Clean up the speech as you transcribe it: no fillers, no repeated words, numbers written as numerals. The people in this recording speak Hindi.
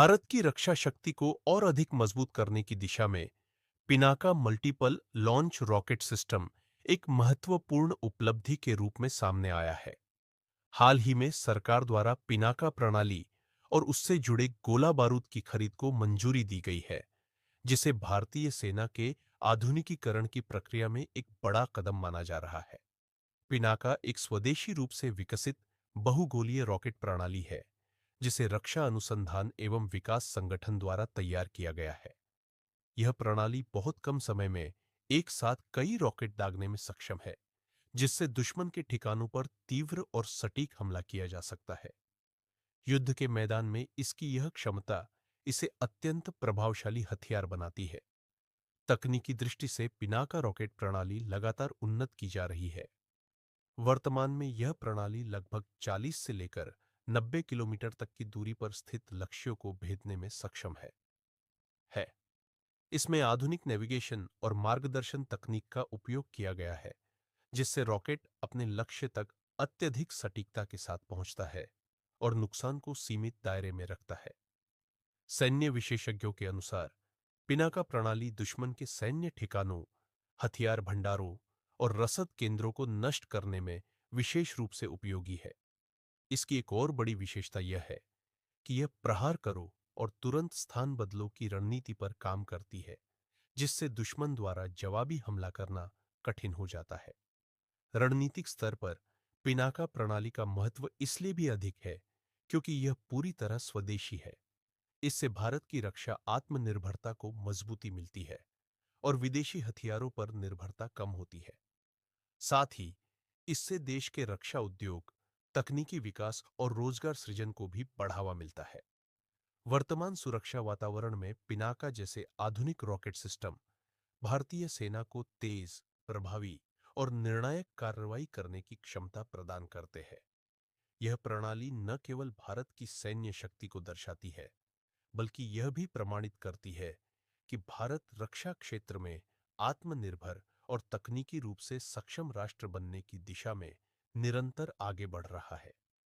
भारत की रक्षा शक्ति को और अधिक मजबूत करने की दिशा में Pinaka multiple launch rocket system एक महत्वपूर्ण उपलब्धि के रूप में सामने आया है। हाल ही में सरकार द्वारा पिनाका प्रणाली और उससे जुड़े गोला बारूद की खरीद को मंजूरी दी गई है, जिसे भारतीय सेना के आधुनिकीकरण की प्रक्रिया में एक बड़ा कदम माना जा रहा है। पिनाका एक स्वदेशी रूप से विकसित बहुगोलीय रॉकेट प्रणाली है, जिसे रक्षा अनुसंधान एवं विकास संगठन द्वारा तैयार किया गया है। यह प्रणाली बहुत कम समय में एक साथ कई रॉकेट दागने में सक्षम है, जिससे दुश्मन के ठिकानों पर तीव्र और सटीक हमला किया जा सकता है। युद्ध के मैदान में इसकी यह क्षमता इसे अत्यंत प्रभावशाली हथियार बनाती है। तकनीकी दृष्टि से पिनाका रॉकेट प्रणाली लगातार उन्नत की जा रही है। वर्तमान में यह प्रणाली लगभग 40 से लेकर 90 किलोमीटर तक की दूरी पर स्थित लक्ष्यों को भेदने में सक्षम है। इसमें आधुनिक नेविगेशन और मार्गदर्शन तकनीक का उपयोग किया गया है, जिससे रॉकेट अपने लक्ष्य तक अत्यधिक सटीकता के साथ पहुंचता है और नुकसान को सीमित दायरे में रखता है। सैन्य विशेषज्ञों के अनुसार पिनाका प्रणाली दुश्मन के सैन्य ठिकानों, हथियार भंडारों और रसद केंद्रों को नष्ट करने में विशेष रूप से उपयोगी है। इसकी एक और बड़ी विशेषता यह है कि यह प्रहार करो और तुरंत स्थान बदलो की रणनीति पर काम करती है, जिससे दुश्मन द्वारा जवाबी हमला करना कठिन हो जाता है। रणनीतिक स्तर पर पिनाका प्रणाली का महत्व इसलिए भी अधिक है क्योंकि यह पूरी तरह स्वदेशी है। इससे भारत की रक्षा आत्मनिर्भरता को मजबूती मिलती है और विदेशी हथियारों पर निर्भरता कम होती है। साथ ही इससे देश के रक्षा उद्योग, तकनीकी विकास और रोजगार सृजन को भी बढ़ावा मिलता है। वर्तमान सुरक्षा वातावरण में पिनाका जैसे आधुनिक रॉकेट सिस्टम भारतीय सेना को तेज, प्रभावी और निर्णायक कार्रवाई करने की क्षमता प्रदान करते हैं। यह प्रणाली न केवल भारत की सैन्य शक्ति को दर्शाती है, बल्कि यह भी प्रमाणित करती है कि भारत रक्षा क्षेत्र में आत्मनिर्भर और तकनीकी रूप से सक्षम राष्ट्र बनने की दिशा में निरंतर आगे बढ़ रहा है।